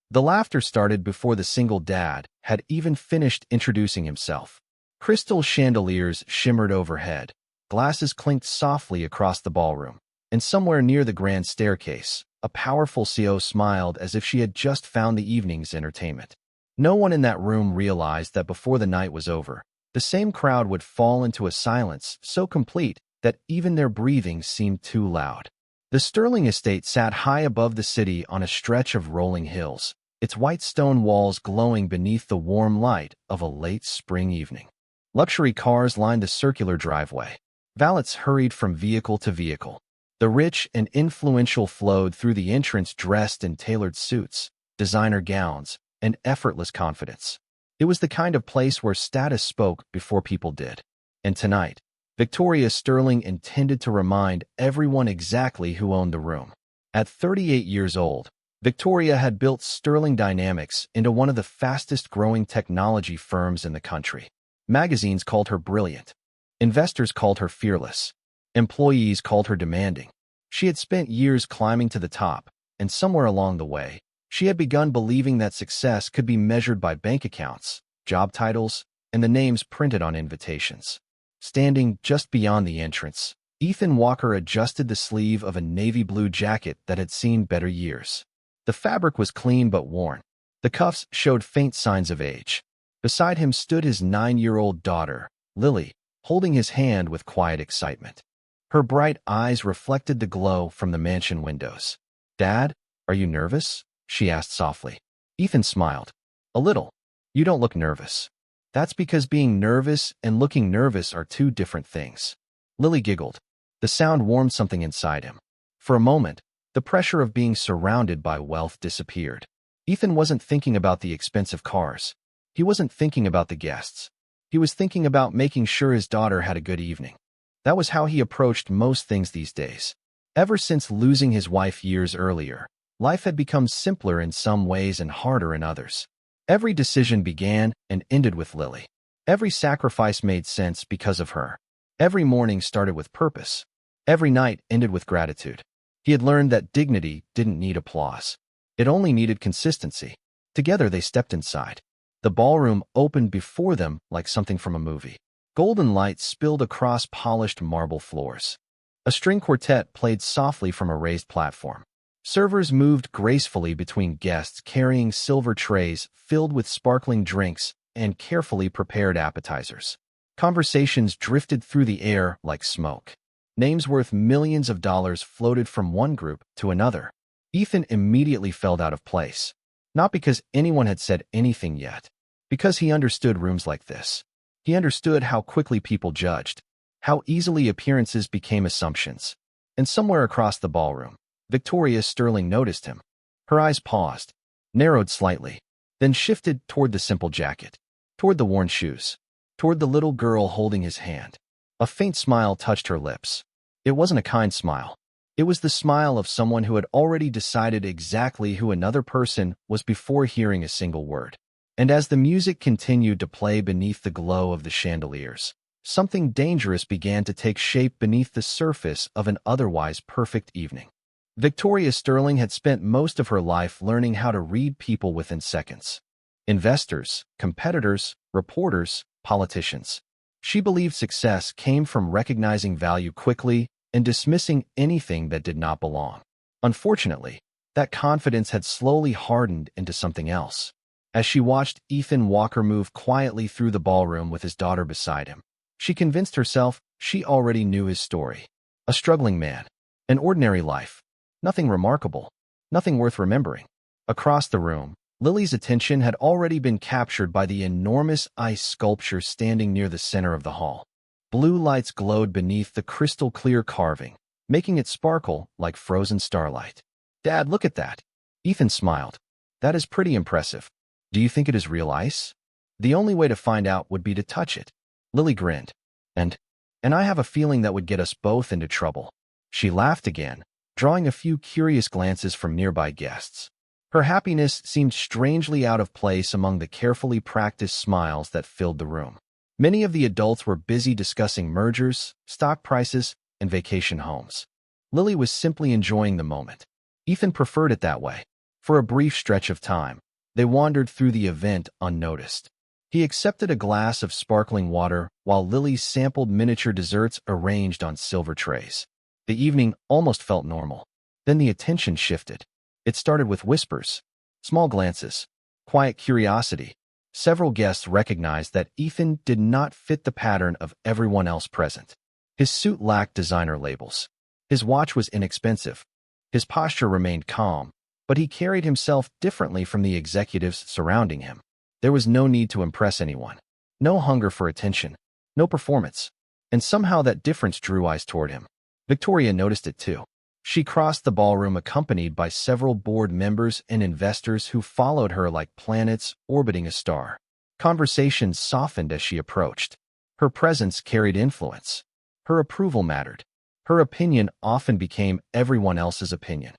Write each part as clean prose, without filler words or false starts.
The laughter started before the single dad had even finished introducing himself. Crystal chandeliers shimmered overhead, glasses clinked softly across the ballroom, and somewhere near the grand staircase, a powerful CO smiled as if she had just found the evening's entertainment. No one in that room realized that before the night was over, the same crowd would fall into a silence so complete that even their breathing seemed too loud. The Sterling estate sat high above the city on a stretch of rolling hills, its white stone walls glowing beneath the warm light of a late spring evening. Luxury cars lined the circular driveway. Valets hurried from vehicle to vehicle. The rich and influential flowed through the entrance dressed in tailored suits, designer gowns, and effortless confidence. It was the kind of place where status spoke before people did. And tonight, Victoria Sterling intended to remind everyone exactly who owned the room. At 38 years old, Victoria had built Sterling Dynamics into one of the fastest-growing technology firms in the country. Magazines called her brilliant. Investors called her fearless. Employees called her demanding. She had spent years climbing to the top, and somewhere along the way, she had begun believing that success could be measured by bank accounts, job titles, and the names printed on invitations. Standing just beyond the entrance, Ethan Walker adjusted the sleeve of a navy blue jacket that had seen better years. The fabric was clean but worn. The cuffs showed faint signs of age. Beside him stood his 9-year-old daughter, Lily, holding his hand with quiet excitement. Her bright eyes reflected the glow from the mansion windows. "Dad, are you nervous?" she asked softly. Ethan smiled. "A little. You don't look nervous." "That's because being nervous and looking nervous are two different things." Lily giggled. The sound warmed something inside him. For a moment, the pressure of being surrounded by wealth disappeared. Ethan wasn't thinking about the expensive cars. He wasn't thinking about the guests. He was thinking about making sure his daughter had a good evening. That was how he approached most things these days. Ever since losing his wife years earlier, life had become simpler in some ways and harder in others. Every decision began and ended with Lily. Every sacrifice made sense because of her. Every morning started with purpose. Every night ended with gratitude. He had learned that dignity didn't need applause. It only needed consistency. Together they stepped inside. The ballroom opened before them like something from a movie. Golden light spilled across polished marble floors. A string quartet played softly from a raised platform. Servers moved gracefully between guests carrying silver trays filled with sparkling drinks and carefully prepared appetizers. Conversations drifted through the air like smoke. Names worth millions of dollars floated from one group to another. Ethan immediately felt out of place. Not because anyone had said anything yet. Because he understood rooms like this. He understood how quickly people judged. How easily appearances became assumptions. And somewhere across the ballroom, Victoria Sterling noticed him. Her eyes paused, narrowed slightly, then shifted toward the simple jacket, toward the worn shoes, toward the little girl holding his hand. A faint smile touched her lips. It wasn't a kind smile. It was the smile of someone who had already decided exactly who another person was before hearing a single word. And as the music continued to play beneath the glow of the chandeliers, something dangerous began to take shape beneath the surface of an otherwise perfect evening. Victoria Sterling had spent most of her life learning how to read people within seconds. Investors, competitors, reporters, politicians. She believed success came from recognizing value quickly and dismissing anything that did not belong. Unfortunately, that confidence had slowly hardened into something else. As she watched Ethan Walker move quietly through the ballroom with his daughter beside him, she convinced herself she already knew his story. A struggling man, an ordinary life, nothing remarkable, nothing worth remembering. Across the room, Lily's attention had already been captured by the enormous ice sculpture standing near the center of the hall. Blue lights glowed beneath the crystal-clear carving, making it sparkle like frozen starlight. "Dad, look at that." Ethan smiled. "That is pretty impressive. Do you think it is real ice?" "The only way to find out would be to touch it." Lily grinned. And I have a feeling that would get us both into trouble." She laughed again, drawing a few curious glances from nearby guests. Her happiness seemed strangely out of place among the carefully practiced smiles that filled the room. Many of the adults were busy discussing mergers, stock prices, and vacation homes. Lily was simply enjoying the moment. Ethan preferred it that way. For a brief stretch of time, they wandered through the event unnoticed. He accepted a glass of sparkling water while Lily sampled miniature desserts arranged on silver trays. The evening almost felt normal. Then the attention shifted. It started with whispers, small glances, quiet curiosity. Several guests recognized that Ethan did not fit the pattern of everyone else present. His suit lacked designer labels. His watch was inexpensive. His posture remained calm, but he carried himself differently from the executives surrounding him. There was no need to impress anyone. No hunger for attention. No performance. And somehow that difference drew eyes toward him. Victoria noticed it too. She crossed the ballroom accompanied by several board members and investors who followed her like planets orbiting a star. Conversations softened as she approached. Her presence carried influence. Her approval mattered. Her opinion often became everyone else's opinion.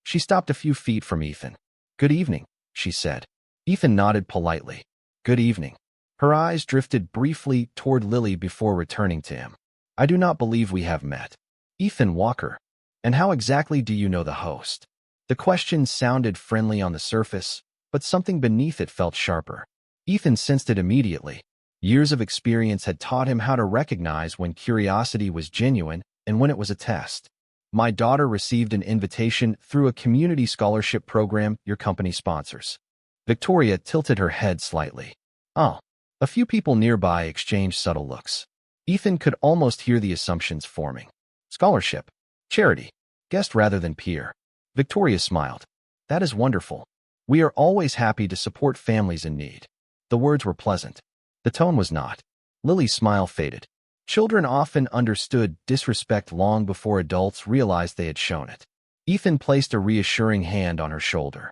She stopped a few feet from Ethan. "Good evening," she said. Ethan nodded politely. "Good evening." Her eyes drifted briefly toward Lily before returning to him. "I do not believe we have met." "Ethan Walker. And how exactly do you know the host?" The question sounded friendly on the surface, but something beneath it felt sharper. Ethan sensed it immediately. Years of experience had taught him how to recognize when curiosity was genuine and when it was a test. "My daughter received an invitation through a community scholarship program your company sponsors." Victoria tilted her head slightly. "Oh." A few people nearby exchanged subtle looks. Ethan could almost hear the assumptions forming. "Scholarship. Charity. Guest rather than peer." Victoria smiled. "That is wonderful. We are always happy to support families in need." The words were pleasant. The tone was not. Lily's smile faded. Children often understood disrespect long before adults realized they had shown it. Ethan placed a reassuring hand on her shoulder.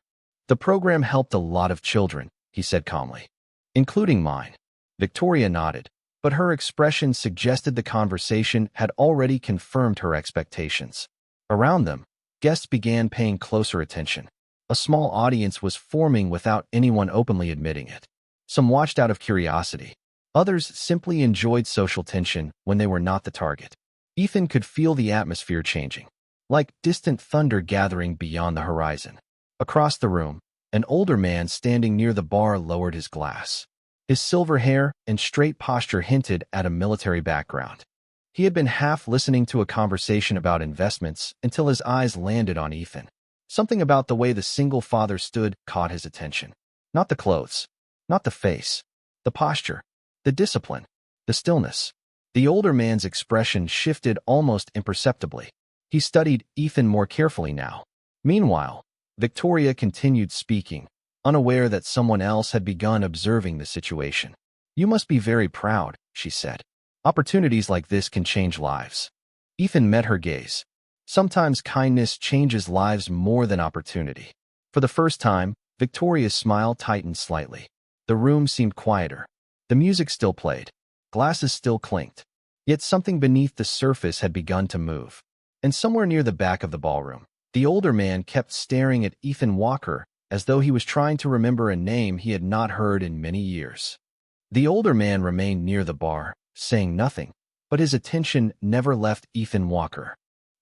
"The program helped a lot of children," he said calmly. "Including mine." Victoria nodded, but her expression suggested the conversation had already confirmed her expectations. Around them, guests began paying closer attention. A small audience was forming without anyone openly admitting it. Some watched out of curiosity. Others simply enjoyed social tension when they were not the target. Ethan could feel the atmosphere changing, like distant thunder gathering beyond the horizon. Across the room, an older man standing near the bar lowered his glass. His silver hair and straight posture hinted at a military background. He had been half listening to a conversation about investments until his eyes landed on Ethan. Something about the way the single father stood caught his attention. Not the clothes, not the face, the posture, the discipline, the stillness. The older man's expression shifted almost imperceptibly. He studied Ethan more carefully now. Meanwhile, Victoria continued speaking, unaware that someone else had begun observing the situation. "You must be very proud," she said. "Opportunities like this can change lives." Ethan met her gaze. Sometimes kindness changes lives more than opportunity. For the first time, Victoria's smile tightened slightly. The room seemed quieter. The music still played. Glasses still clinked. Yet something beneath the surface had begun to move. And somewhere near the back of the ballroom, the older man kept staring at Ethan Walker as though he was trying to remember a name he had not heard in many years. The older man remained near the bar, saying nothing, but his attention never left Ethan Walker.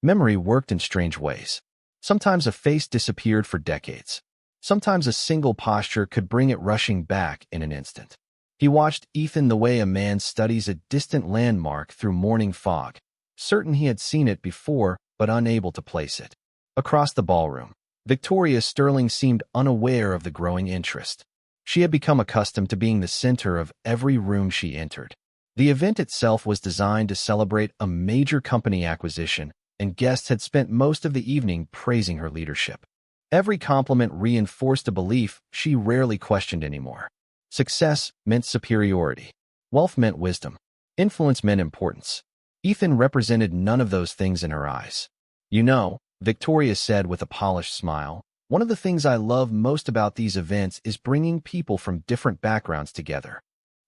Memory worked in strange ways. Sometimes a face disappeared for decades. Sometimes a single posture could bring it rushing back in an instant. He watched Ethan the way a man studies a distant landmark through morning fog, certain he had seen it before but unable to place it. Across the ballroom, Victoria Sterling seemed unaware of the growing interest. She had become accustomed to being the center of every room she entered. The event itself was designed to celebrate a major company acquisition, and guests had spent most of the evening praising her leadership. Every compliment reinforced a belief she rarely questioned anymore. Success meant superiority. Wealth meant wisdom. Influence meant importance. Ethan represented none of those things in her eyes. "You know," Victoria said with a polished smile, "one of the things I love most about these events is bringing people from different backgrounds together."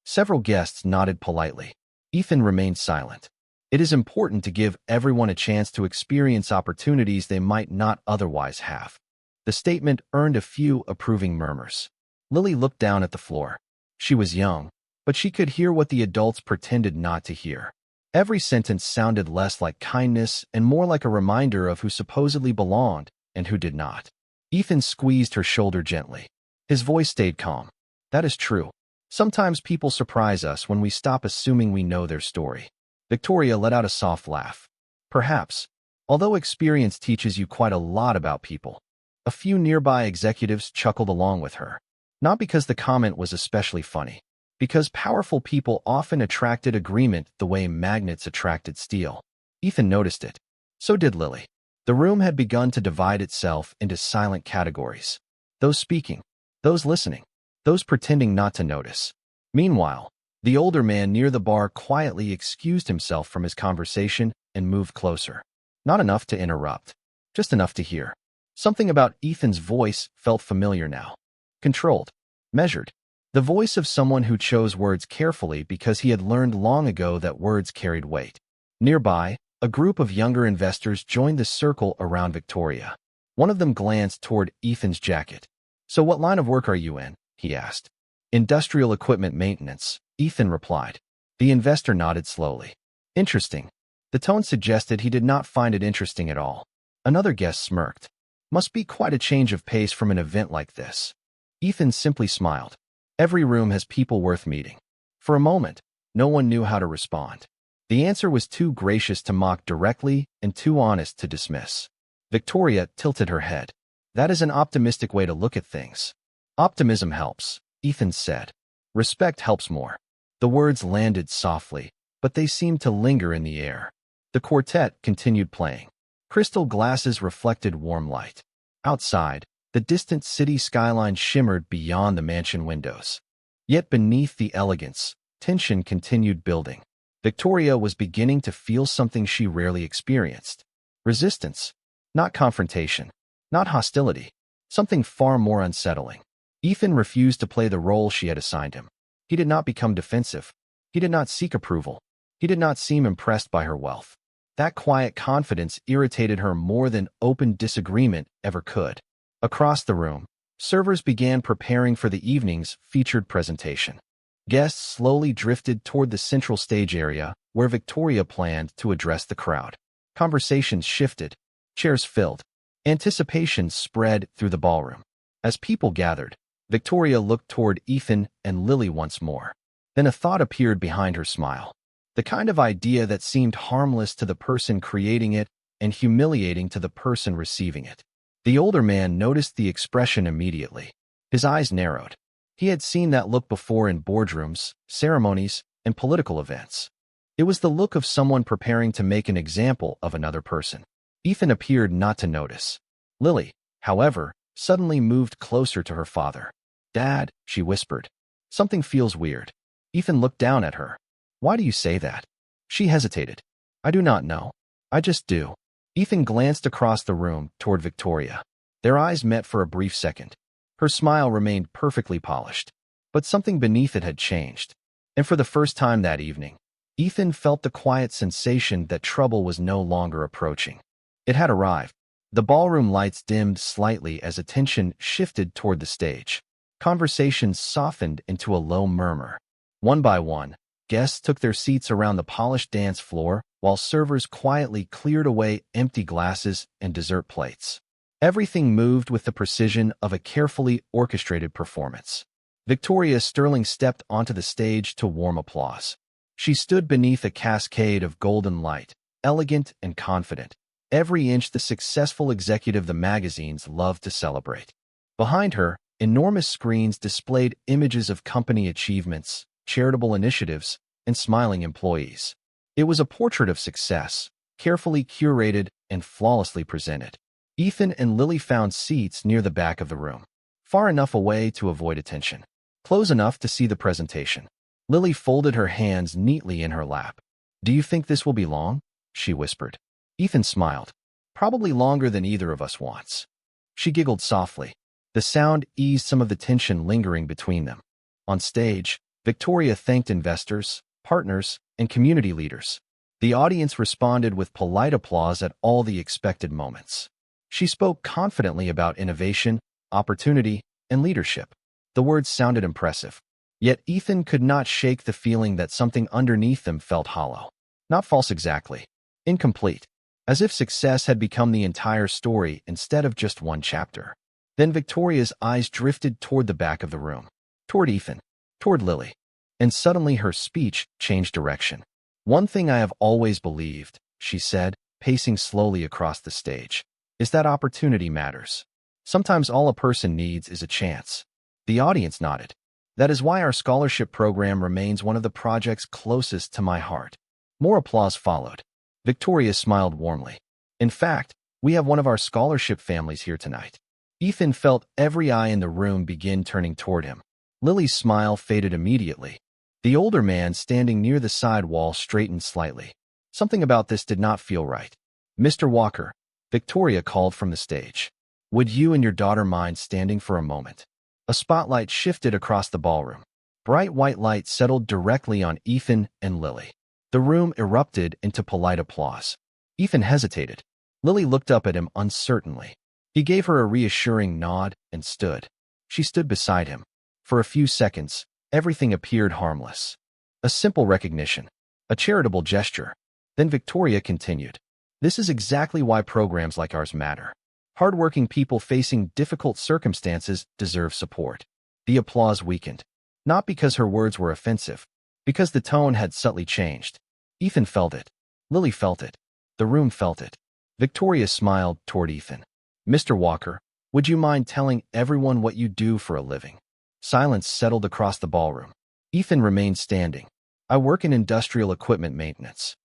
Several guests nodded politely. Ethan remained silent. It is important to give everyone a chance to experience opportunities they might not otherwise have. The statement earned a few approving murmurs. Lily looked down at the floor. She was young, but she could hear what the adults pretended not to hear. Every sentence sounded less like kindness and more like a reminder of who supposedly belonged and who did not. Ethan squeezed her shoulder gently. His voice stayed calm. That is true. Sometimes people surprise us when we stop assuming we know their story. Victoria let out a soft laugh. Perhaps, although experience teaches you quite a lot about people. A few nearby executives chuckled along with her. Not because the comment was especially funny, because powerful people often attracted agreement the way magnets attracted steel. Ethan noticed it. So did Lily. The room had begun to divide itself into silent categories. Those speaking, those listening, those pretending not to notice. Meanwhile, the older man near the bar quietly excused himself from his conversation and moved closer. Not enough to interrupt, just enough to hear. Something about Ethan's voice felt familiar now. Controlled, measured. The voice of someone who chose words carefully because he had learned long ago that words carried weight. Nearby, a group of younger investors joined the circle around Victoria. One of them glanced toward Ethan's jacket. "So what line of work are you in?" he asked. "Industrial equipment maintenance," Ethan replied. The investor nodded slowly. "Interesting." The tone suggested he did not find it interesting at all. Another guest smirked. "Must be quite a change of pace from an event like this." Ethan simply smiled. Every room has people worth meeting. For a moment, no one knew how to respond. The answer was too gracious to mock directly and too honest to dismiss. Victoria tilted her head. "That is an optimistic way to look at things." "Optimism helps," Ethan said. "Respect helps more." The words landed softly, but they seemed to linger in the air. The quartet continued playing. Crystal glasses reflected warm light. Outside, the distant city skyline shimmered beyond the mansion windows. Yet beneath the elegance, tension continued building. Victoria was beginning to feel something she rarely experienced. Resistance. Not confrontation. Not hostility. Something far more unsettling. Ethan refused to play the role she had assigned him. He did not become defensive. He did not seek approval. He did not seem impressed by her wealth. That quiet confidence irritated her more than open disagreement ever could. Across the room, servers began preparing for the evening's featured presentation. Guests slowly drifted toward the central stage area, where Victoria planned to address the crowd. Conversations shifted. Chairs filled. Anticipation spread through the ballroom. As people gathered, Victoria looked toward Ethan and Lily once more. Then a thought appeared behind her smile. The kind of idea that seemed harmless to the person creating it and humiliating to the person receiving it. The older man noticed the expression immediately. His eyes narrowed. He had seen that look before in boardrooms, ceremonies, and political events. It was the look of someone preparing to make an example of another person. Ethan appeared not to notice. Lily, however, suddenly moved closer to her father. "Dad," she whispered. "Something feels weird." Ethan looked down at her. "Why do you say that?" She hesitated. "I do not know. I just do." Ethan glanced across the room toward Victoria. Their eyes met for a brief second. Her smile remained perfectly polished, but something beneath it had changed. And for the first time that evening, Ethan felt the quiet sensation that trouble was no longer approaching. It had arrived. The ballroom lights dimmed slightly as attention shifted toward the stage. Conversations softened into a low murmur. One by one, guests took their seats around the polished dance floor, while servers quietly cleared away empty glasses and dessert plates. Everything moved with the precision of a carefully orchestrated performance. Victoria Sterling stepped onto the stage to warm applause. She stood beneath a cascade of golden light, elegant and confident, every inch the successful executive the magazines loved to celebrate. Behind her, enormous screens displayed images of company achievements, charitable initiatives, and smiling employees. It was a portrait of success, carefully curated and flawlessly presented. Ethan and Lily found seats near the back of the room, far enough away to avoid attention, close enough to see the presentation. Lily folded her hands neatly in her lap. "Do you think this will be long?" she whispered. Ethan smiled. "Probably longer than either of us wants." She giggled softly. The sound eased some of the tension lingering between them. On stage, Victoria thanked investors, partners, and community leaders. The audience responded with polite applause at all the expected moments. She spoke confidently about innovation, opportunity, and leadership. The words sounded impressive. Yet Ethan could not shake the feeling that something underneath them felt hollow. Not false exactly. Incomplete. As if success had become the entire story instead of just one chapter. Then Victoria's eyes drifted toward the back of the room, toward Ethan, toward Lily, and suddenly her speech changed direction. "One thing I have always believed," she said, pacing slowly across the stage, "is that opportunity matters. Sometimes all a person needs is a chance." The audience nodded. "That is why our scholarship program remains one of the projects closest to my heart." More applause followed. Victoria smiled warmly. "In fact, we have one of our scholarship families here tonight." Ethan felt every eye in the room begin turning toward him. Lily's smile faded immediately. The older man standing near the side wall straightened slightly. Something about this did not feel right. "Mr. Walker," Victoria called from the stage, "would you and your daughter mind standing for a moment?" A spotlight shifted across the ballroom. Bright white light settled directly on Ethan and Lily. The room erupted into polite applause. Ethan hesitated. Lily looked up at him uncertainly. He gave her a reassuring nod and stood. She stood beside him. For a few seconds, everything appeared harmless. A simple recognition, a charitable gesture. Then Victoria continued. "This is exactly why programs like ours matter. Hardworking people facing difficult circumstances deserve support." The applause weakened. Not because her words were offensive, because the tone had subtly changed. Ethan felt it. Lily felt it. The room felt it. Victoria smiled toward Ethan. "Mr. Walker, would you mind telling everyone what you do for a living?" Silence settled across the ballroom. Ethan remained standing. "I work in industrial equipment maintenance."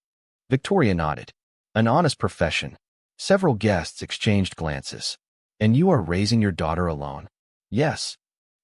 Victoria nodded. "An honest profession." Several guests exchanged glances. "And you are raising your daughter alone?" "Yes."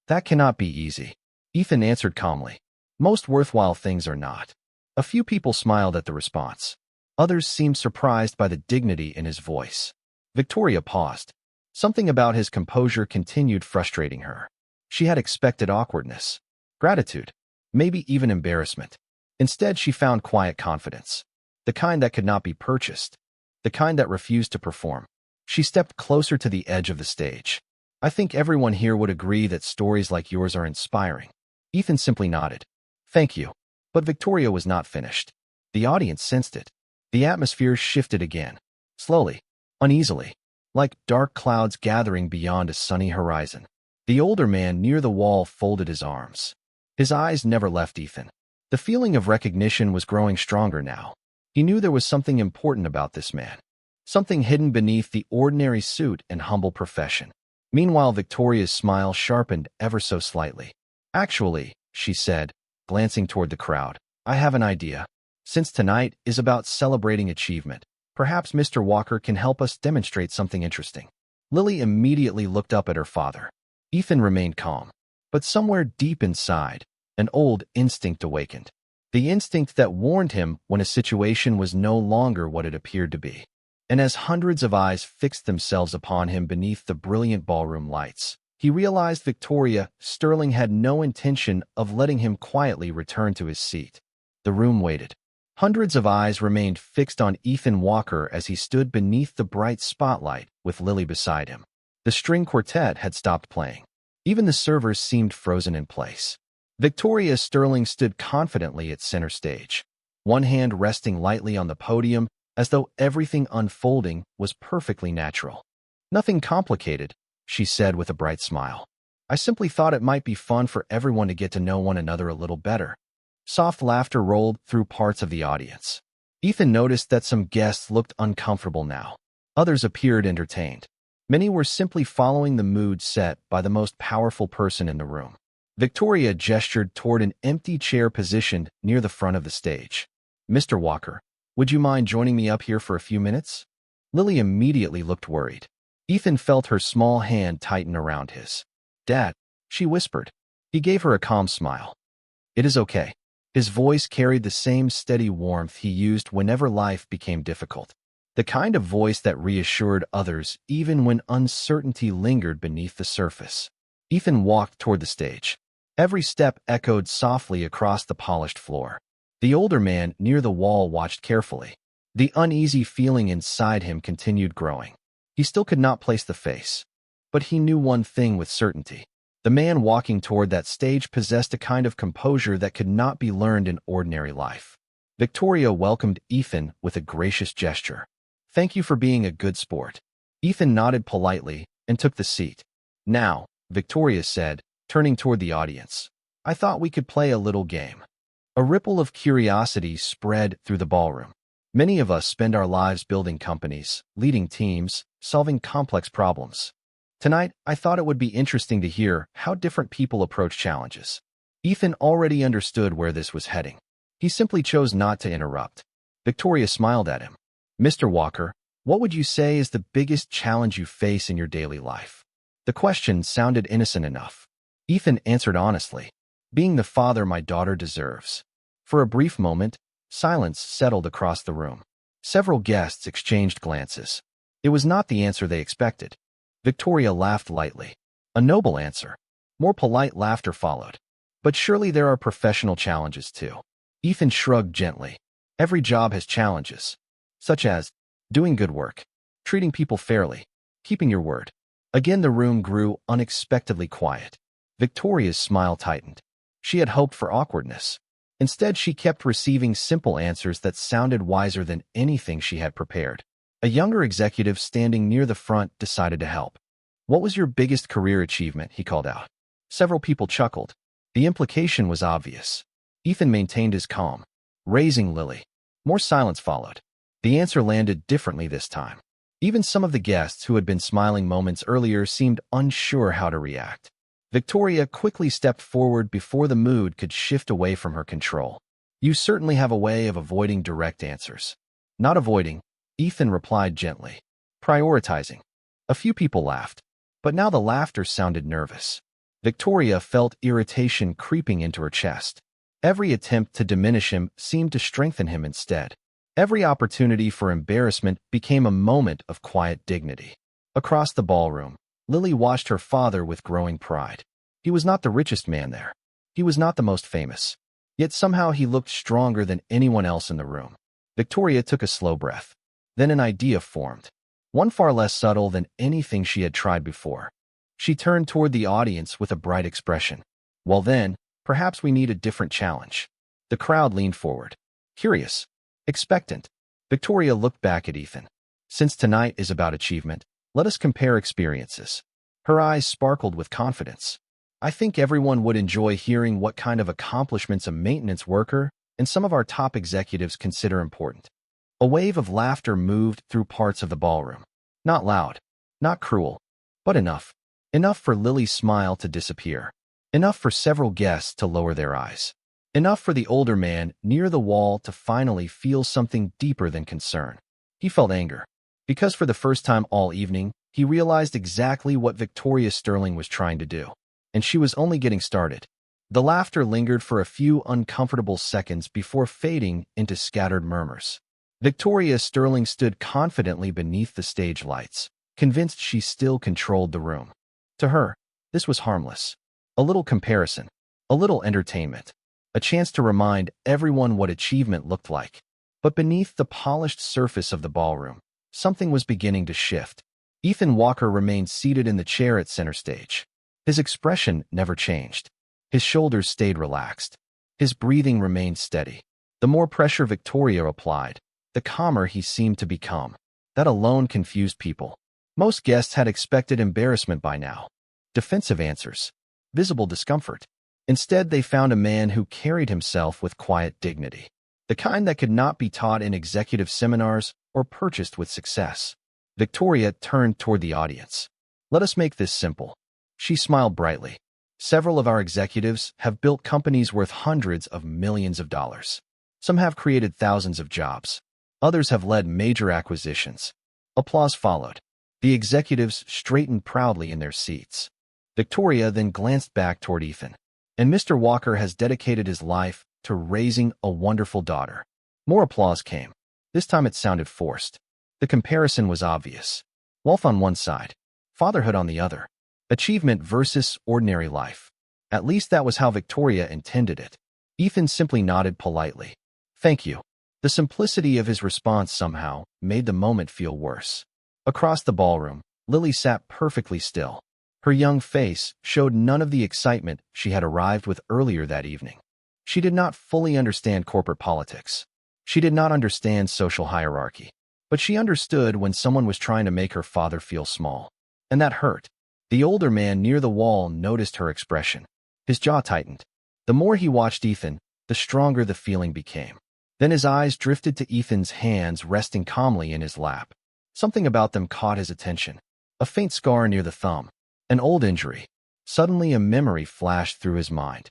"That cannot be easy," Ethan answered calmly. "Most worthwhile things are not." A few people smiled at the response. Others seemed surprised by the dignity in his voice. Victoria paused. Something about his composure continued frustrating her. She had expected awkwardness, gratitude, maybe even embarrassment. Instead, she found quiet confidence, the kind that could not be purchased, the kind that refused to perform. She stepped closer to the edge of the stage. "I think everyone here would agree that stories like yours are inspiring." Ethan simply nodded. "Thank you." But Victoria was not finished. The audience sensed it. The atmosphere shifted again, slowly, uneasily, like dark clouds gathering beyond a sunny horizon. The older man near the wall folded his arms. His eyes never left Ethan. The feeling of recognition was growing stronger now. He knew there was something important about this man, something hidden beneath the ordinary suit and humble profession. Meanwhile, Victoria's smile sharpened ever so slightly. "Actually," she said, glancing toward the crowd, "I have an idea. Since tonight is about celebrating achievement, perhaps Mr. Walker can help us demonstrate something interesting." Lily immediately looked up at her father. Ethan remained calm. But somewhere deep inside, an old instinct awakened. The instinct that warned him when a situation was no longer what it appeared to be. And as hundreds of eyes fixed themselves upon him beneath the brilliant ballroom lights, he realized Victoria Sterling had no intention of letting him quietly return to his seat. The room waited. Hundreds of eyes remained fixed on Ethan Walker as he stood beneath the bright spotlight with Lily beside him. The string quartet had stopped playing. Even the servers seemed frozen in place. Victoria Sterling stood confidently at center stage, one hand resting lightly on the podium as though everything unfolding was perfectly natural. "Nothing complicated," she said with a bright smile. "I simply thought it might be fun for everyone to get to know one another a little better." Soft laughter rolled through parts of the audience. Ethan noticed that some guests looked uncomfortable now. Others appeared entertained. Many were simply following the mood set by the most powerful person in the room. Victoria gestured toward an empty chair positioned near the front of the stage. "Mr. Walker, would you mind joining me up here for a few minutes?" Lily immediately looked worried. Ethan felt her small hand tighten around his. "Dad," she whispered. He gave her a calm smile. "It is okay." His voice carried the same steady warmth he used whenever life became difficult. The kind of voice that reassured others even when uncertainty lingered beneath the surface. Ethan walked toward the stage. Every step echoed softly across the polished floor. The older man near the wall watched carefully. The uneasy feeling inside him continued growing. He still could not place the face. But he knew one thing with certainty. The man walking toward that stage possessed a kind of composure that could not be learned in ordinary life. Victoria welcomed Ethan with a gracious gesture. "Thank you for being a good sport." Ethan nodded politely and took the seat. Now, Victoria said, turning toward the audience, I thought we could play a little game. A ripple of curiosity spread through the ballroom. Many of us spend our lives building companies, leading teams, solving complex problems. Tonight, I thought it would be interesting to hear how different people approach challenges. Ethan already understood where this was heading. He simply chose not to interrupt. Victoria smiled at him. Mr. Walker, what would you say is the biggest challenge you face in your daily life? The question sounded innocent enough. Ethan answered honestly, being the father my daughter deserves. For a brief moment, silence settled across the room. Several guests exchanged glances. It was not the answer they expected. Victoria laughed lightly. A noble answer. More polite laughter followed. But surely there are professional challenges too. Ethan shrugged gently. Every job has challenges, such as doing good work, treating people fairly, keeping your word. Again, the room grew unexpectedly quiet. Victoria's smile tightened. She had hoped for awkwardness. Instead, she kept receiving simple answers that sounded wiser than anything she had prepared. A younger executive standing near the front decided to help. What was your biggest career achievement? He called out. Several people chuckled. The implication was obvious. Ethan maintained his calm, raising Lily. More silence followed. The answer landed differently this time. Even some of the guests who had been smiling moments earlier seemed unsure how to react. Victoria quickly stepped forward before the mood could shift away from her control. You certainly have a way of avoiding direct answers. Not avoiding, Ethan replied gently. Prioritizing. A few people laughed, but now the laughter sounded nervous. Victoria felt irritation creeping into her chest. Every attempt to diminish him seemed to strengthen him instead. Every opportunity for embarrassment became a moment of quiet dignity. Across the ballroom, Lily watched her father with growing pride. He was not the richest man there. He was not the most famous. Yet somehow he looked stronger than anyone else in the room. Victoria took a slow breath. Then an idea formed. One far less subtle than anything she had tried before. She turned toward the audience with a bright expression. Well then, perhaps we need a different challenge. The crowd leaned forward. Curious. Expectant. Victoria looked back at Ethan. Since tonight is about achievement, let us compare experiences. Her eyes sparkled with confidence. I think everyone would enjoy hearing what kind of accomplishments a maintenance worker and some of our top executives consider important. A wave of laughter moved through parts of the ballroom. Not loud, not cruel, but enough. Enough for Lily's smile to disappear. Enough for several guests to lower their eyes. Enough for the older man near the wall to finally feel something deeper than concern. He felt anger, because for the first time all evening, he realized exactly what Victoria Sterling was trying to do, and she was only getting started. The laughter lingered for a few uncomfortable seconds before fading into scattered murmurs. Victoria Sterling stood confidently beneath the stage lights, convinced she still controlled the room. To her, this was harmless. A little comparison, a little entertainment. A chance to remind everyone what achievement looked like. But beneath the polished surface of the ballroom, something was beginning to shift. Ethan Walker remained seated in the chair at center stage. His expression never changed. His shoulders stayed relaxed. His breathing remained steady. The more pressure Victoria applied, the calmer he seemed to become. That alone confused people. Most guests had expected embarrassment by now. Defensive answers. Visible discomfort. Instead, they found a man who carried himself with quiet dignity, the kind that could not be taught in executive seminars or purchased with success. Victoria turned toward the audience. Let us make this simple. She smiled brightly. Several of our executives have built companies worth hundreds of millions of dollars. Some have created thousands of jobs. Others have led major acquisitions. Applause followed. The executives straightened proudly in their seats. Victoria then glanced back toward Ethan. And Mr. Walker has dedicated his life to raising a wonderful daughter. More applause came. This time it sounded forced. The comparison was obvious. Wealth on one side, fatherhood on the other. Achievement versus ordinary life. At least that was how Victoria intended it. Ethan simply nodded politely. Thank you. The simplicity of his response somehow made the moment feel worse. Across the ballroom, Lily sat perfectly still. Her young face showed none of the excitement she had arrived with earlier that evening. She did not fully understand corporate politics. She did not understand social hierarchy. But she understood when someone was trying to make her father feel small. And that hurt. The older man near the wall noticed her expression. His jaw tightened. The more he watched Ethan, the stronger the feeling became. Then his eyes drifted to Ethan's hands resting calmly in his lap. Something about them caught his attention. A faint scar near the thumb. An old injury. Suddenly a memory flashed through his mind.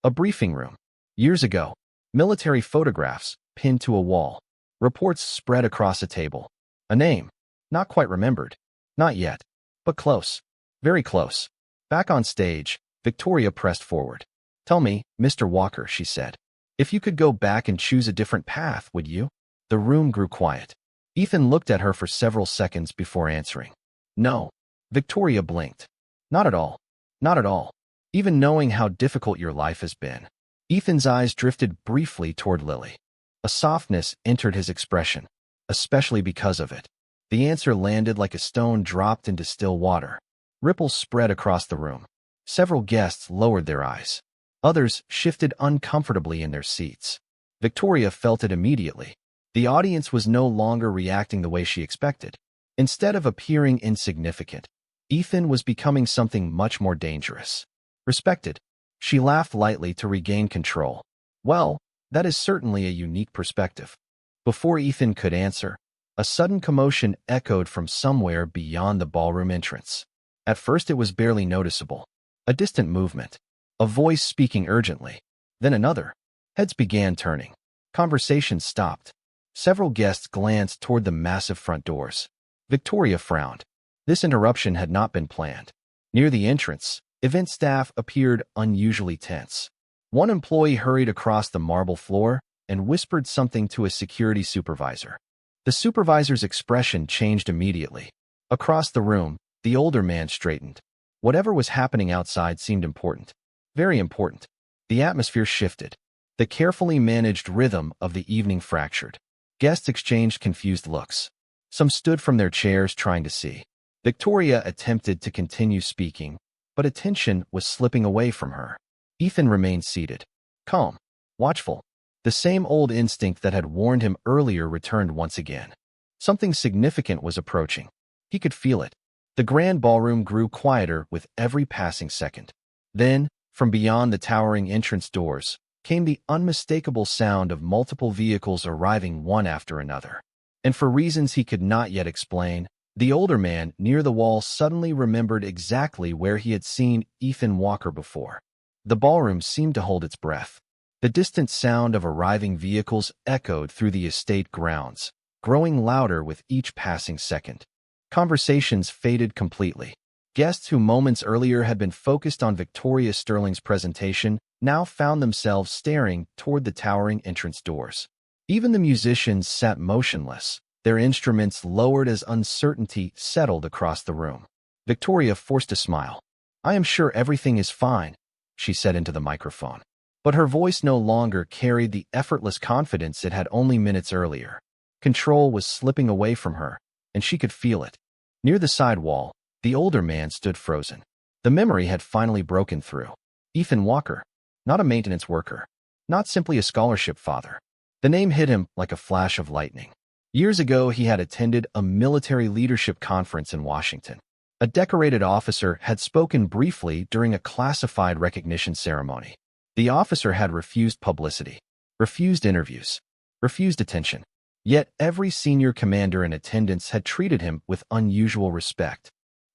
A briefing room. Years ago. Military photographs, pinned to a wall. Reports spread across a table. A name. Not quite remembered. Not yet. But close. Very close. Back on stage, Victoria pressed forward. "Tell me, Mr. Walker," she said. "If you could go back and choose a different path, would you?" The room grew quiet. Ethan looked at her for several seconds before answering. "No." Victoria blinked. "Not at all. Not at all. Even knowing how difficult your life has been." Ethan's eyes drifted briefly toward Lily. A softness entered his expression, especially because of it. The answer landed like a stone dropped into still water. Ripples spread across the room. Several guests lowered their eyes. Others shifted uncomfortably in their seats. Victoria felt it immediately. The audience was no longer reacting the way she expected. Instead of appearing insignificant, Ethan was becoming something much more dangerous. Respected. She laughed lightly to regain control. "Well, that is certainly a unique perspective." Before Ethan could answer, a sudden commotion echoed from somewhere beyond the ballroom entrance. At first it was barely noticeable. A distant movement. A voice speaking urgently. Then another. Heads began turning. Conversation stopped. Several guests glanced toward the massive front doors. Victoria frowned. This interruption had not been planned. Near the entrance, event staff appeared unusually tense. One employee hurried across the marble floor and whispered something to a security supervisor. The supervisor's expression changed immediately. Across the room, the older man straightened. Whatever was happening outside seemed important. Very important. The atmosphere shifted. The carefully managed rhythm of the evening fractured. Guests exchanged confused looks. Some stood from their chairs trying to see. Victoria attempted to continue speaking, but attention was slipping away from her. Ethan remained seated. Calm. Watchful. The same old instinct that had warned him earlier returned once again. Something significant was approaching. He could feel it. The grand ballroom grew quieter with every passing second. Then, from beyond the towering entrance doors, came the unmistakable sound of multiple vehicles arriving one after another. And for reasons he could not yet explain, the older man near the wall suddenly remembered exactly where he had seen Ethan Walker before. The ballroom seemed to hold its breath. The distant sound of arriving vehicles echoed through the estate grounds, growing louder with each passing second. Conversations faded completely. Guests who moments earlier had been focused on Victoria Sterling's presentation now found themselves staring toward the towering entrance doors. Even the musicians sat motionless, their instruments lowered as uncertainty settled across the room. Victoria forced a smile. "I am sure everything is fine," she said into the microphone. But her voice no longer carried the effortless confidence it had only minutes earlier. Control was slipping away from her, and she could feel it. Near the side wall, the older man stood frozen. The memory had finally broken through. Ethan Walker. Not a maintenance worker. Not simply a scholarship father. The name hit him like a flash of lightning. Years ago, he had attended a military leadership conference in Washington. A decorated officer had spoken briefly during a classified recognition ceremony. The officer had refused publicity, refused interviews, refused attention. Yet every senior commander in attendance had treated him with unusual respect.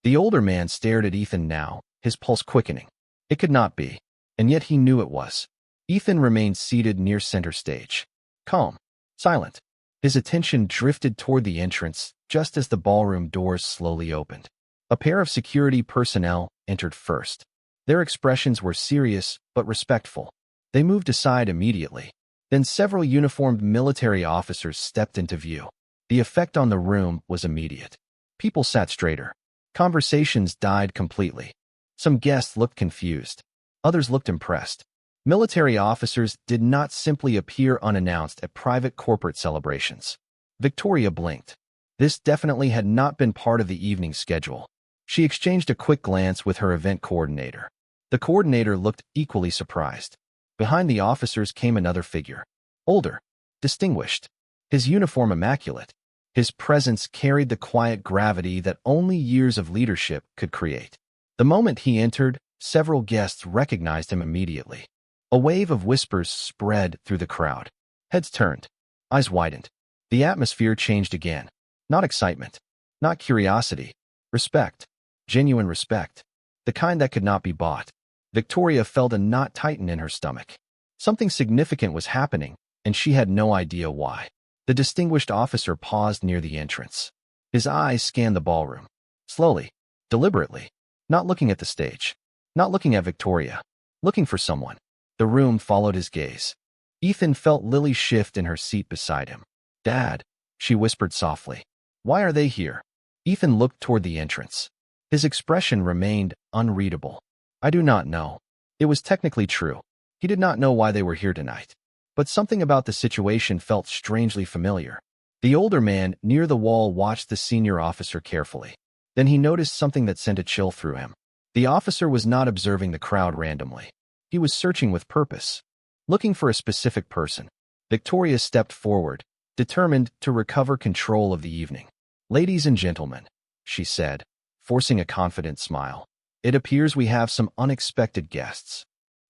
The older man stared at Ethan now, his pulse quickening. It could not be, and yet he knew it was. Ethan remained seated near center stage. Calm, silent. His attention drifted toward the entrance just as the ballroom doors slowly opened. A pair of security personnel entered first. Their expressions were serious but respectful. They moved aside immediately. Then several uniformed military officers stepped into view. The effect on the room was immediate. People sat straighter. Conversations died completely. Some guests looked confused. Others looked impressed. Military officers did not simply appear unannounced at private corporate celebrations. Victoria blinked. This definitely had not been part of the evening schedule. She exchanged a quick glance with her event coordinator. The coordinator looked equally surprised. Behind the officers came another figure. Older. Distinguished. His uniform immaculate. His presence carried the quiet gravity that only years of leadership could create. The moment he entered, several guests recognized him immediately. A wave of whispers spread through the crowd. Heads turned. Eyes widened. The atmosphere changed again. Not excitement. Not curiosity. Respect. Genuine respect. The kind that could not be bought. Victoria felt a knot tighten in her stomach. Something significant was happening, and she had no idea why. The distinguished officer paused near the entrance. His eyes scanned the ballroom. Slowly. Deliberately. Not looking at the stage. Not looking at Victoria. Looking for someone. The room followed his gaze. Ethan felt Lily shift in her seat beside him. "Dad," she whispered softly. "Why are they here?" Ethan looked toward the entrance. His expression remained unreadable. "I do not know." It was technically true. He did not know why they were here tonight. But something about the situation felt strangely familiar. The older man near the wall watched the senior officer carefully. Then he noticed something that sent a chill through him. The officer was not observing the crowd randomly. He was searching with purpose, looking for a specific person. Victoria stepped forward, determined to recover control of the evening. "Ladies and gentlemen," she said, forcing a confident smile. "It appears we have some unexpected guests."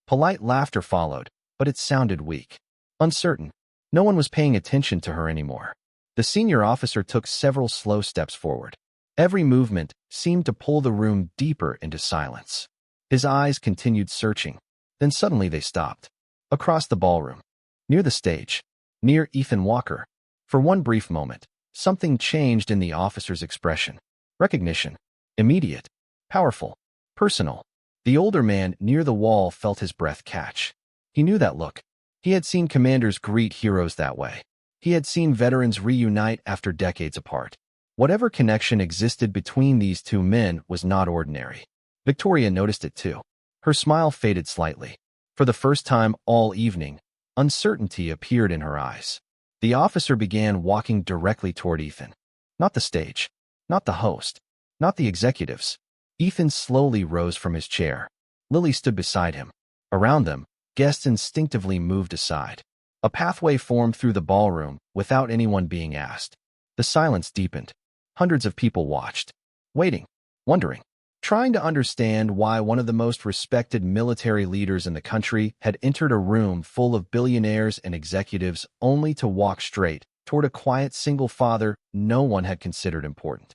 Polite laughter followed, but it sounded weak. Uncertain. No one was paying attention to her anymore. The senior officer took several slow steps forward. Every movement seemed to pull the room deeper into silence. His eyes continued searching. Then suddenly they stopped. Across the ballroom. Near the stage. Near Ethan Walker. For one brief moment, something changed in the officer's expression. Recognition. Immediate. Powerful. Personal. The older man near the wall felt his breath catch. He knew that look. He had seen commanders greet heroes that way. He had seen veterans reunite after decades apart. Whatever connection existed between these two men was not ordinary. Victoria noticed it too. Her smile faded slightly. For the first time all evening, uncertainty appeared in her eyes. The officer began walking directly toward Ethan. Not the stage. Not the host. Not the executives. Ethan slowly rose from his chair. Lily stood beside him. Around them, guests instinctively moved aside. A pathway formed through the ballroom without anyone being asked. The silence deepened. Hundreds of people watched, waiting, wondering, trying to understand why one of the most respected military leaders in the country had entered a room full of billionaires and executives only to walk straight toward a quiet single father no one had considered important.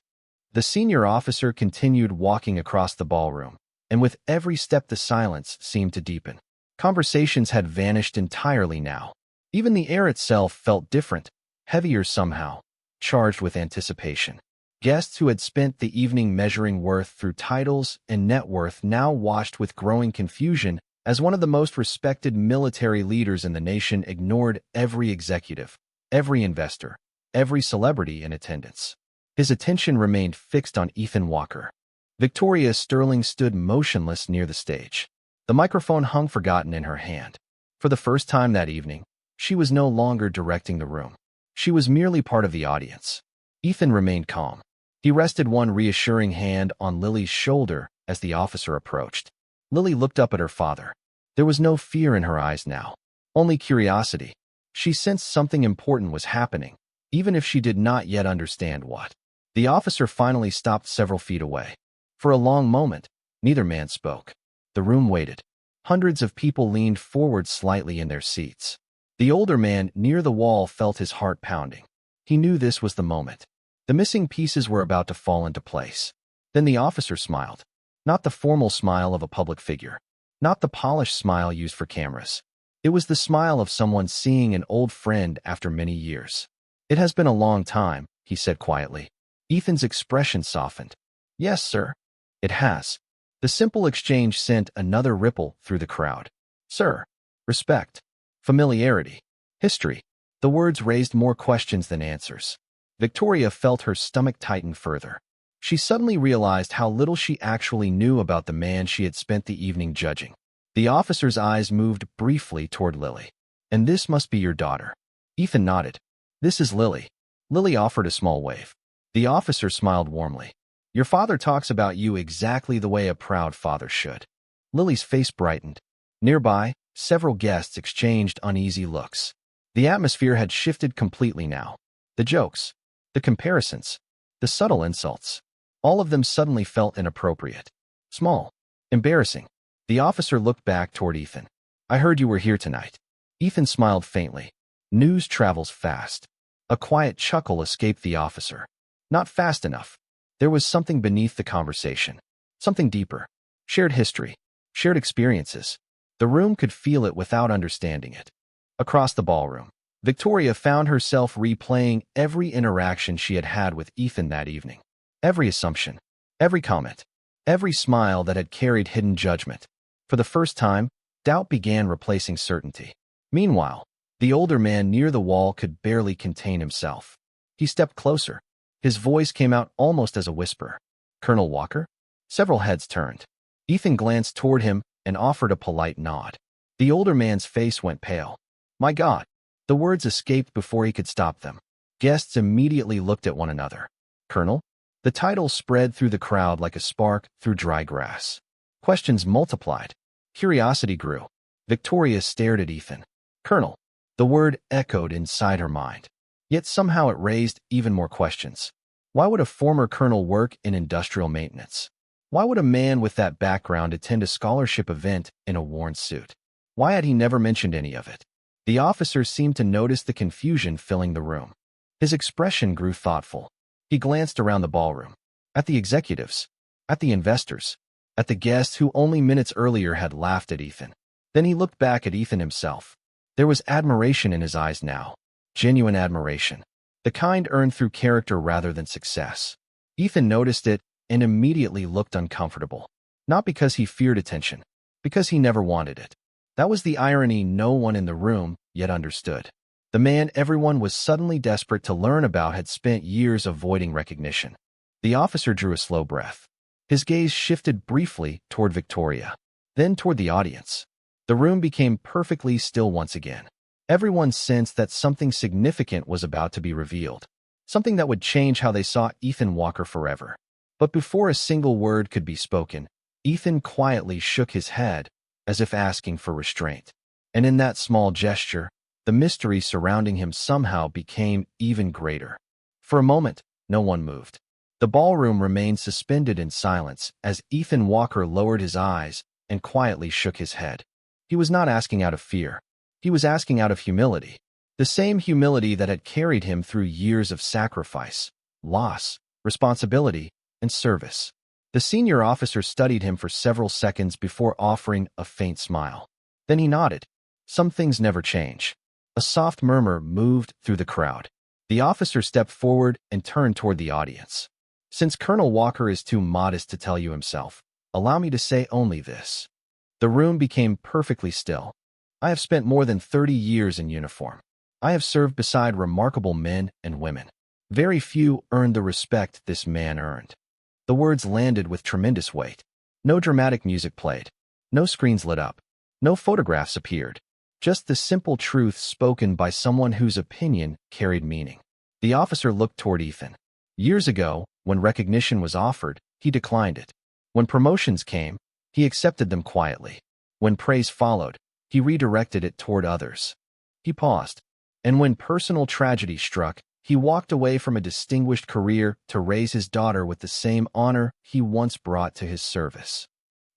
The senior officer continued walking across the ballroom, and with every step the silence seemed to deepen. Conversations had vanished entirely now. Even the air itself felt different, heavier somehow, charged with anticipation. Guests who had spent the evening measuring worth through titles and net worth now watched with growing confusion as one of the most respected military leaders in the nation ignored every executive, every investor, every celebrity in attendance. His attention remained fixed on Ethan Walker. Victoria Sterling stood motionless near the stage. The microphone hung forgotten in her hand. For the first time that evening, she was no longer directing the room. She was merely part of the audience. Ethan remained calm. He rested one reassuring hand on Lily's shoulder as the officer approached. Lily looked up at her father. There was no fear in her eyes now, only curiosity. She sensed something important was happening, even if she did not yet understand what. The officer finally stopped several feet away. For a long moment, neither man spoke. The room waited. Hundreds of people leaned forward slightly in their seats. The older man near the wall felt his heart pounding. He knew this was the moment. The missing pieces were about to fall into place. Then the officer smiled. Not the formal smile of a public figure. Not the polished smile used for cameras. It was the smile of someone seeing an old friend after many years. "It has been a long time," he said quietly. Ethan's expression softened. "Yes, sir. It has." The simple exchange sent another ripple through the crowd. "Sir." Respect. Familiarity. History. The words raised more questions than answers. Victoria felt her stomach tighten further. She suddenly realized how little she actually knew about the man she had spent the evening judging. The officer's eyes moved briefly toward Lily. "And this must be your daughter." Ethan nodded. "This is Lily." Lily offered a small wave. The officer smiled warmly. "Your father talks about you exactly the way a proud father should." Lily's face brightened. Nearby, several guests exchanged uneasy looks. The atmosphere had shifted completely now. The jokes, the comparisons, the subtle insults, all of them suddenly felt inappropriate. Small. Embarrassing. The officer looked back toward Ethan. I heard you were here tonight. Ethan smiled faintly. News travels fast. A quiet chuckle escaped the officer. Not fast enough. There was something beneath the conversation. Something deeper. Shared history. Shared experiences. The room could feel it without understanding it. Across the ballroom, Victoria found herself replaying every interaction she had had with Ethan that evening. Every assumption. Every comment. Every smile that had carried hidden judgment. For the first time, doubt began replacing certainty. Meanwhile, the older man near the wall could barely contain himself. He stepped closer. His voice came out almost as a whisper. Colonel Walker? Several heads turned. Ethan glanced toward him and offered a polite nod. The older man's face went pale. My God! The words escaped before he could stop them. Guests immediately looked at one another. Colonel? The title spread through the crowd like a spark through dry grass. Questions multiplied. Curiosity grew. Victoria stared at Ethan. Colonel. The word echoed inside her mind. Yet somehow it raised even more questions. Why would a former colonel work in industrial maintenance? Why would a man with that background attend a scholarship event in a worn suit? Why had he never mentioned any of it? The officer seemed to notice the confusion filling the room. His expression grew thoughtful. He glanced around the ballroom. At the executives. At the investors. At the guests who only minutes earlier had laughed at Ethan. Then he looked back at Ethan himself. There was admiration in his eyes now. Genuine admiration. The kind earned through character rather than success. Ethan noticed it and immediately looked uncomfortable. Not because he feared attention. Because he never wanted it. That was the irony no one in the room yet understood. The man everyone was suddenly desperate to learn about had spent years avoiding recognition. The officer drew a slow breath. His gaze shifted briefly toward Victoria, then toward the audience. The room became perfectly still once again. Everyone sensed that something significant was about to be revealed. Something that would change how they saw Ethan Walker forever. But before a single word could be spoken, Ethan quietly shook his head, as if asking for restraint. And in that small gesture, the mystery surrounding him somehow became even greater. For a moment, no one moved. The ballroom remained suspended in silence as Ethan Walker lowered his eyes and quietly shook his head. He was not asking out of fear. He was asking out of humility. The same humility that had carried him through years of sacrifice, loss, responsibility, and service. The senior officer studied him for several seconds before offering a faint smile. Then he nodded. Some things never change. A soft murmur moved through the crowd. The officer stepped forward and turned toward the audience. Since Colonel Walker is too modest to tell you himself, allow me to say only this. The room became perfectly still. I have spent more than 30 years in uniform. I have served beside remarkable men and women. Very few earned the respect this man earned. The words landed with tremendous weight. No dramatic music played. No screens lit up. No photographs appeared. Just the simple truth spoken by someone whose opinion carried meaning. The officer looked toward Ethan. Years ago, when recognition was offered, he declined it. When promotions came, he accepted them quietly. When praise followed, he redirected it toward others. He paused. And when personal tragedy struck, he walked away from a distinguished career to raise his daughter with the same honor he once brought to his service.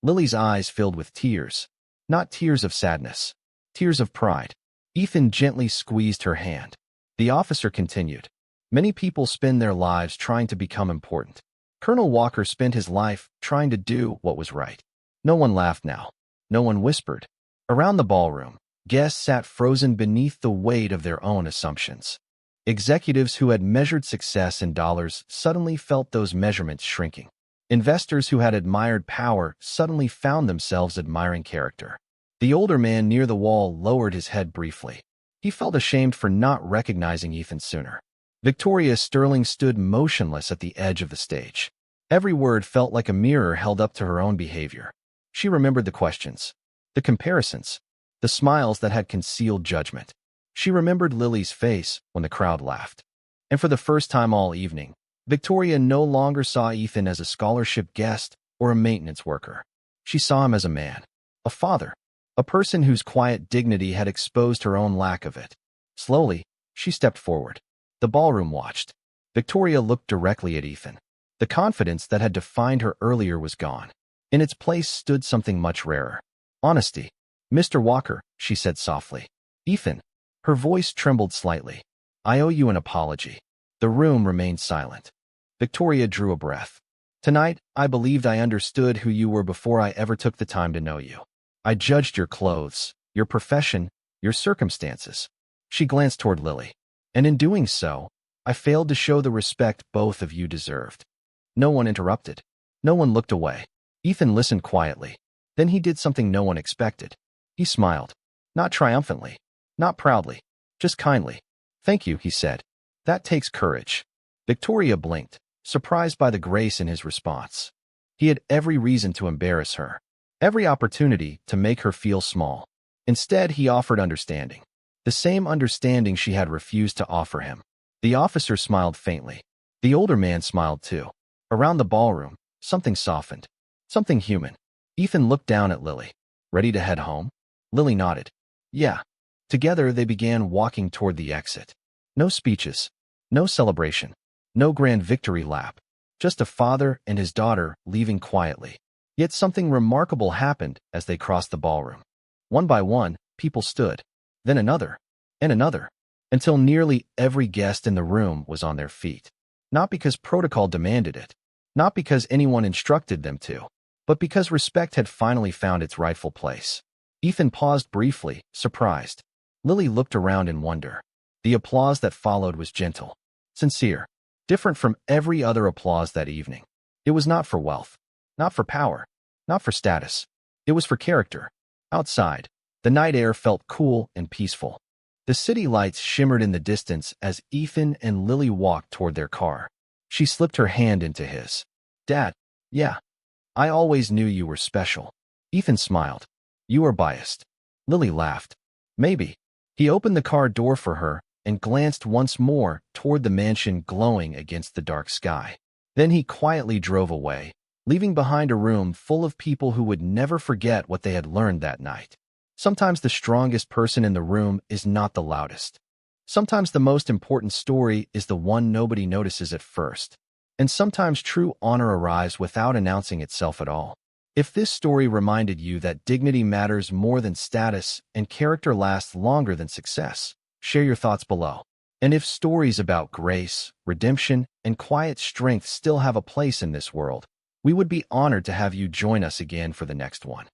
Lily's eyes filled with tears. Not tears of sadness. Tears of pride. Ethan gently squeezed her hand. The officer continued. Many people spend their lives trying to become important. Colonel Walker spent his life trying to do what was right. No one laughed now. No one whispered. Around the ballroom, guests sat frozen beneath the weight of their own assumptions. Executives who had measured success in dollars suddenly felt those measurements shrinking. Investors who had admired power suddenly found themselves admiring character. The older man near the wall lowered his head briefly. He felt ashamed for not recognizing Ethan sooner. Victoria Sterling stood motionless at the edge of the stage. Every word felt like a mirror held up to her own behavior. She remembered the questions, the comparisons, the smiles that had concealed judgment. She remembered Lily's face when the crowd laughed. And for the first time all evening, Victoria no longer saw Ethan as a scholarship guest or a maintenance worker. She saw him as a man, a father, a person whose quiet dignity had exposed her own lack of it. Slowly, she stepped forward. The ballroom watched. Victoria looked directly at Ethan. The confidence that had defined her earlier was gone. In its place stood something much rarer. Honesty. "Mr. Walker," she said softly. "Ethan." Her voice trembled slightly. "I owe you an apology." The room remained silent. Victoria drew a breath. "Tonight, I believed I understood who you were before I ever took the time to know you. I judged your clothes, your profession, your circumstances." She glanced toward Lily. "And in doing so, I failed to show the respect both of you deserved." No one interrupted. No one looked away. Ethan listened quietly. Then he did something no one expected. He smiled. Not triumphantly. Not proudly. Just kindly. "Thank you," he said. "That takes courage." Victoria blinked, surprised by the grace in his response. He had every reason to embarrass her. Every opportunity to make her feel small. Instead, he offered understanding. The same understanding she had refused to offer him. The officer smiled faintly. The older man smiled too. Around the ballroom, something softened. Something human. Ethan looked down at Lily. "Ready to head home?" Lily nodded. "Yeah." Together, they began walking toward the exit. No speeches. No celebration. No grand victory lap. Just a father and his daughter leaving quietly. Yet something remarkable happened as they crossed the ballroom. One by one, people stood. Then another. And another. Until nearly every guest in the room was on their feet. Not because protocol demanded it. Not because anyone instructed them to. But because respect had finally found its rightful place. Ethan paused briefly, surprised. Lily looked around in wonder. The applause that followed was gentle. Sincere. Different from every other applause that evening. It was not for wealth. Not for power. Not for status. It was for character. Outside, the night air felt cool and peaceful. The city lights shimmered in the distance as Ethan and Lily walked toward their car. She slipped her hand into his. "Dad, yeah. I always knew you were special." Ethan smiled. "You are biased." Lily laughed. "Maybe." He opened the car door for her and glanced once more toward the mansion glowing against the dark sky. Then he quietly drove away, leaving behind a room full of people who would never forget what they had learned that night. Sometimes the strongest person in the room is not the loudest. Sometimes the most important story is the one nobody notices at first. And sometimes true honor arrives without announcing itself at all. If this story reminded you that dignity matters more than status and character lasts longer than success, share your thoughts below. And if stories about grace, redemption, and quiet strength still have a place in this world, we would be honored to have you join us again for the next one.